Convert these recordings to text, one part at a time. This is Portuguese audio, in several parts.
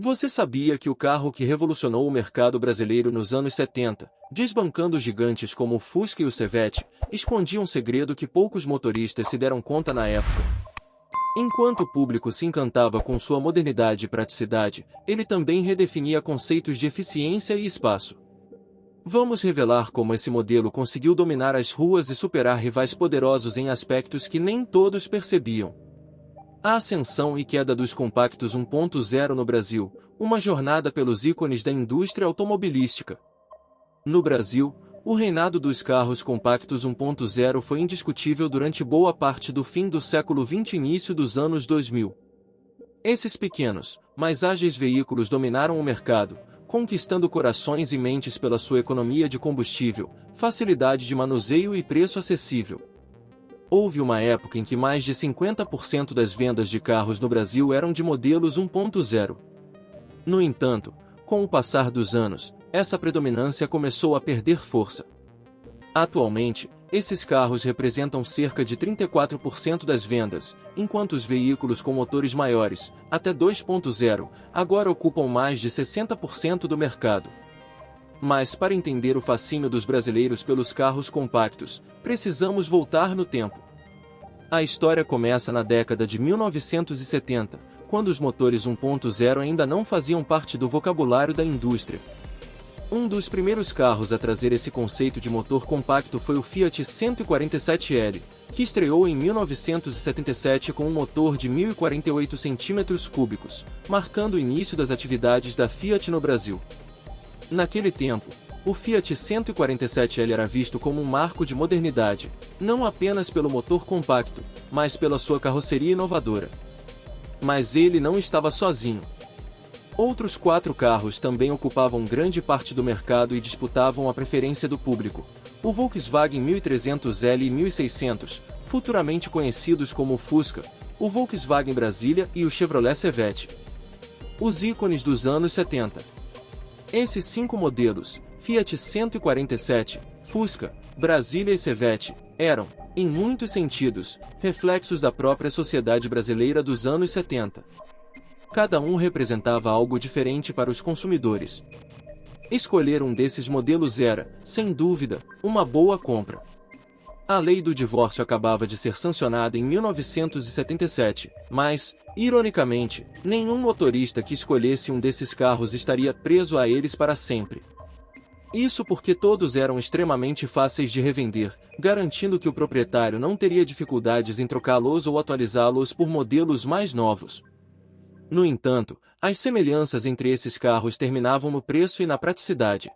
Você sabia que o carro que revolucionou o mercado brasileiro nos anos 70, desbancando gigantes como o Fusca e o Chevette, escondia um segredo que poucos motoristas se deram conta na época? Enquanto o público se encantava com sua modernidade e praticidade, ele também redefinia conceitos de eficiência e espaço. Vamos revelar como esse modelo conseguiu dominar as ruas e superar rivais poderosos em aspectos que nem todos percebiam. A ascensão e queda dos compactos 1.0 no Brasil, uma jornada pelos ícones da indústria automobilística. No Brasil, o reinado dos carros compactos 1.0 foi indiscutível durante boa parte do fim do século XX e início dos anos 2000. Esses pequenos, mais ágeis veículos dominaram o mercado, conquistando corações e mentes pela sua economia de combustível, facilidade de manuseio e preço acessível. Houve uma época em que mais de 50% das vendas de carros no Brasil eram de modelos 1.0. No entanto, com o passar dos anos, essa predominância começou a perder força. Atualmente, esses carros representam cerca de 34% das vendas, enquanto os veículos com motores maiores, até 2.0, agora ocupam mais de 60% do mercado. Mas para entender o fascínio dos brasileiros pelos carros compactos, precisamos voltar no tempo. A história começa na década de 1970, quando os motores 1.0 ainda não faziam parte do vocabulário da indústria. Um dos primeiros carros a trazer esse conceito de motor compacto foi o Fiat 147L, que estreou em 1977 com um motor de 1.048 cm3, marcando o início das atividades da Fiat no Brasil. Naquele tempo, o Fiat 147L era visto como um marco de modernidade, não apenas pelo motor compacto, mas pela sua carroceria inovadora. Mas ele não estava sozinho. Outros 4 carros também ocupavam grande parte do mercado e disputavam a preferência do público: o Volkswagen 1300L e 1600, futuramente conhecidos como o Fusca, o Volkswagen Brasília e o Chevrolet Chevette. Os ícones dos anos 70. Esses 5 modelos, Fiat 147, Fusca, Brasília e Chevette, eram, em muitos sentidos, reflexos da própria sociedade brasileira dos anos 70. Cada um representava algo diferente para os consumidores. Escolher um desses modelos era, sem dúvida, uma boa compra. A lei do divórcio acabava de ser sancionada em 1977, mas, ironicamente, nenhum motorista que escolhesse um desses carros estaria preso a eles para sempre. Isso porque todos eram extremamente fáceis de revender, garantindo que o proprietário não teria dificuldades em trocá-los ou atualizá-los por modelos mais novos. No entanto, as semelhanças entre esses carros terminavam no preço e na praticidade.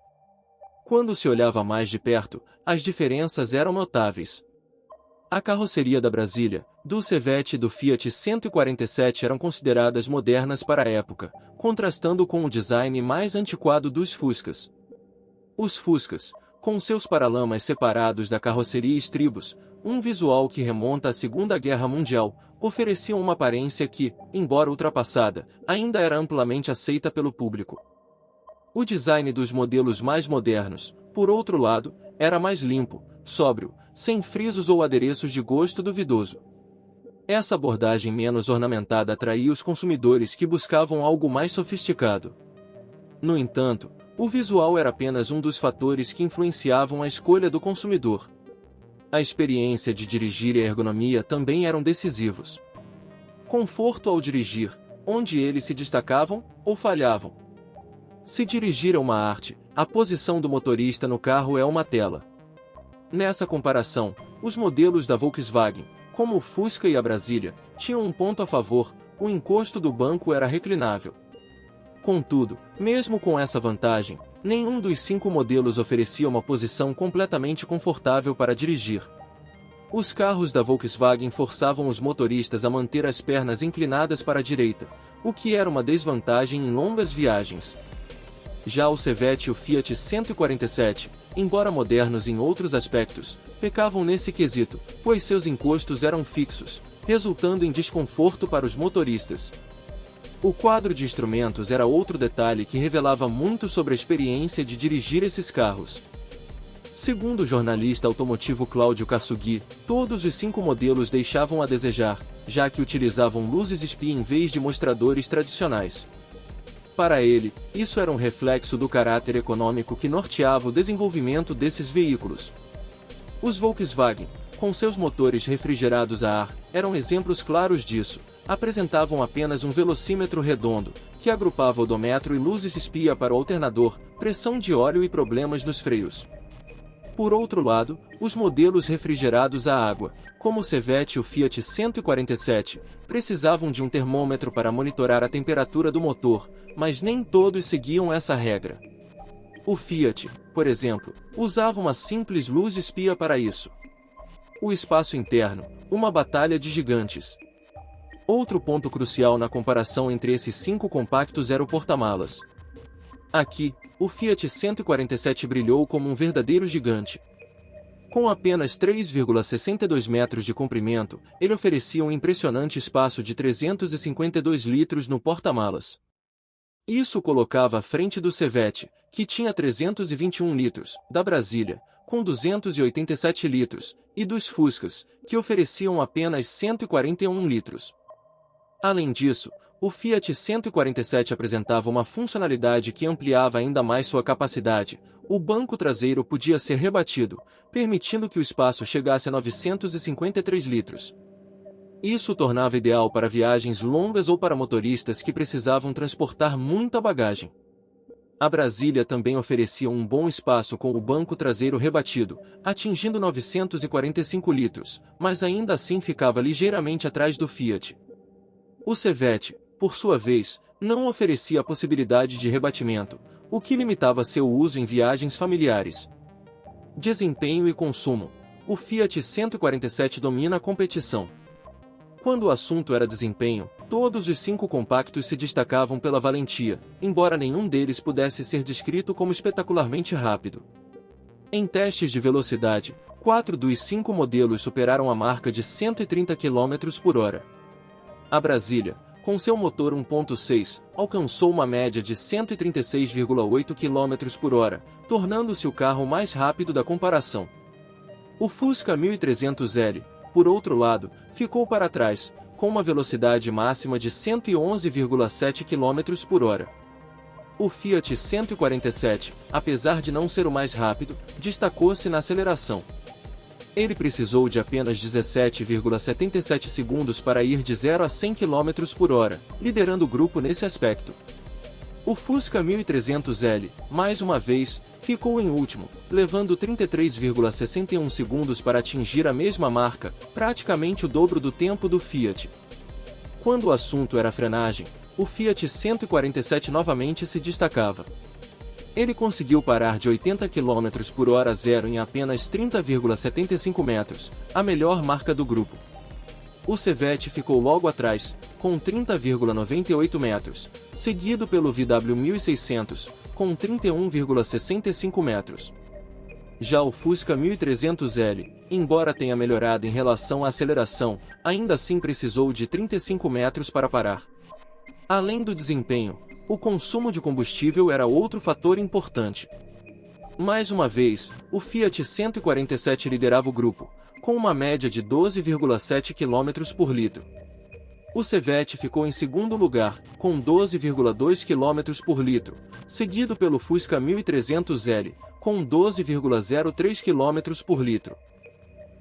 Quando se olhava mais de perto, as diferenças eram notáveis. A carroceria da Brasília, do Chevette e do Fiat 147 eram consideradas modernas para a época, contrastando com o design mais antiquado dos Fuscas. Os Fuscas, com seus paralamas separados da carroceria e estribos, um visual que remonta à Segunda Guerra Mundial, ofereciam uma aparência que, embora ultrapassada, ainda era amplamente aceita pelo público. O design dos modelos mais modernos, por outro lado, era mais limpo, sóbrio, sem frisos ou adereços de gosto duvidoso. Essa abordagem menos ornamentada atraía os consumidores que buscavam algo mais sofisticado. No entanto, o visual era apenas um dos fatores que influenciavam a escolha do consumidor. A experiência de dirigir e a ergonomia também eram decisivos. Conforto ao dirigir, onde eles se destacavam ou falhavam. Se dirigir é uma arte, a posição do motorista no carro é uma tela. Nessa comparação, os modelos da Volkswagen, como o Fusca e a Brasília, tinham um ponto a favor: o encosto do banco era reclinável. Contudo, mesmo com essa vantagem, nenhum dos 5 modelos oferecia uma posição completamente confortável para dirigir. Os carros da Volkswagen forçavam os motoristas a manter as pernas inclinadas para a direita, o que era uma desvantagem em longas viagens. Já o Chevette e o Fiat 147, embora modernos em outros aspectos, pecavam nesse quesito, pois seus encostos eram fixos, resultando em desconforto para os motoristas. O quadro de instrumentos era outro detalhe que revelava muito sobre a experiência de dirigir esses carros. Segundo o jornalista automotivo Cláudio Karsugui, todos os 5 modelos deixavam a desejar, já que utilizavam luzes espia em vez de mostradores tradicionais. Para ele, isso era um reflexo do caráter econômico que norteava o desenvolvimento desses veículos. Os Volkswagen, com seus motores refrigerados a ar, eram exemplos claros disso. Apresentavam apenas um velocímetro redondo, que agrupava odômetro e luzes espia para o alternador, pressão de óleo e problemas nos freios. Por outro lado, os modelos refrigerados a água, como o Chevette e o Fiat 147, precisavam de um termômetro para monitorar a temperatura do motor, mas nem todos seguiam essa regra. O Fiat, por exemplo, usava uma simples luz espia para isso. O espaço interno, uma batalha de gigantes. Outro ponto crucial na comparação entre esses 5 compactos era o porta-malas. Aqui, o Fiat 147 brilhou como um verdadeiro gigante. Com apenas 3,62 metros de comprimento, ele oferecia um impressionante espaço de 352 litros no porta-malas. Isso colocava à frente do Chevette, que tinha 321 litros, da Brasília, com 287 litros, e dos Fuscas, que ofereciam apenas 141 litros. Além disso, o Fiat 147 apresentava uma funcionalidade que ampliava ainda mais sua capacidade. O banco traseiro podia ser rebatido, permitindo que o espaço chegasse a 953 litros. Isso o tornava ideal para viagens longas ou para motoristas que precisavam transportar muita bagagem. A Brasília também oferecia um bom espaço com o banco traseiro rebatido, atingindo 945 litros, mas ainda assim ficava ligeiramente atrás do Fiat. O Chevette, por sua vez, não oferecia a possibilidade de rebatimento, o que limitava seu uso em viagens familiares. Desempenho e consumo. O Fiat 147 domina a competição. Quando o assunto era desempenho, todos os 5 compactos se destacavam pela valentia, embora nenhum deles pudesse ser descrito como espetacularmente rápido. Em testes de velocidade, 4 dos 5 modelos superaram a marca de 130 km por hora. A Brasília, com seu motor 1.6, alcançou uma média de 136,8 km por hora, tornando-se o carro mais rápido da comparação. O Fusca 1300L, por outro lado, ficou para trás, com uma velocidade máxima de 111,7 km por hora. O Fiat 147, apesar de não ser o mais rápido, destacou-se na aceleração. Ele precisou de apenas 17,77 segundos para ir de 0 a 100 km por hora, liderando o grupo nesse aspecto. O Fusca 1300L, mais uma vez, ficou em último, levando 33,61 segundos para atingir a mesma marca, praticamente o dobro do tempo do Fiat. Quando o assunto era frenagem, o Fiat 147 novamente se destacava. Ele conseguiu parar de 80 km por hora a zero em apenas 30,75 metros, a melhor marca do grupo. O Chevette ficou logo atrás, com 30,98 metros, seguido pelo VW 1600, com 31,65 metros. Já o Fusca 1300L, embora tenha melhorado em relação à aceleração, ainda assim precisou de 35 metros para parar. Além do desempenho, o consumo de combustível era outro fator importante. Mais uma vez, o Fiat 147 liderava o grupo, com uma média de 12,7 km por litro. O Chevette ficou em segundo lugar, com 12,2 km por litro, seguido pelo Fusca 1300L, com 12,03 km por litro.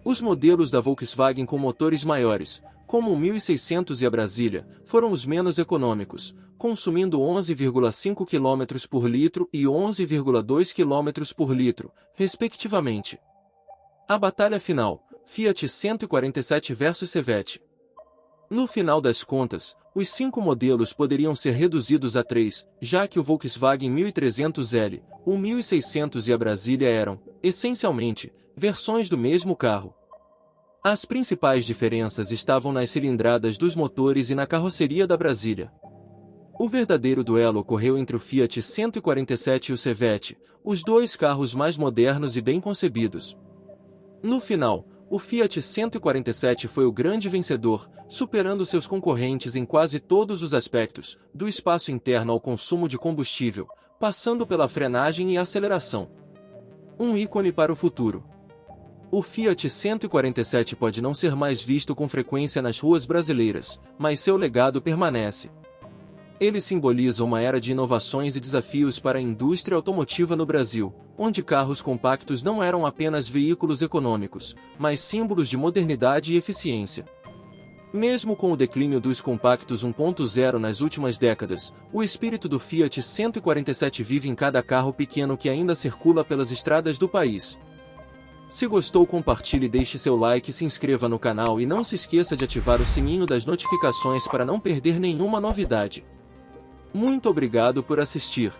Os modelos da Volkswagen com motores maiores, como o 1600 e a Brasília, foram os menos econômicos, consumindo 11,5 km por litro e 11,2 km por litro, respectivamente. A batalha final, Fiat 147 versus Chevette. No final das contas, os 5 modelos poderiam ser reduzidos a 3, já que o Volkswagen 1300L, o 1600 e a Brasília eram, essencialmente, versões do mesmo carro. As principais diferenças estavam nas cilindradas dos motores e na carroceria da Brasília. O verdadeiro duelo ocorreu entre o Fiat 147 e o Chevette, os dois carros mais modernos e bem concebidos. No final, o Fiat 147 foi o grande vencedor, superando seus concorrentes em quase todos os aspectos, do espaço interno ao consumo de combustível, passando pela frenagem e aceleração. Um ícone para o futuro. O Fiat 147 pode não ser mais visto com frequência nas ruas brasileiras, mas seu legado permanece. Ele simboliza uma era de inovações e desafios para a indústria automotiva no Brasil, onde carros compactos não eram apenas veículos econômicos, mas símbolos de modernidade e eficiência. Mesmo com o declínio dos compactos 1.0 nas últimas décadas, o espírito do Fiat 147 vive em cada carro pequeno que ainda circula pelas estradas do país. Se gostou, compartilhe, deixe seu like, se inscreva no canal e não se esqueça de ativar o sininho das notificações para não perder nenhuma novidade. Muito obrigado por assistir.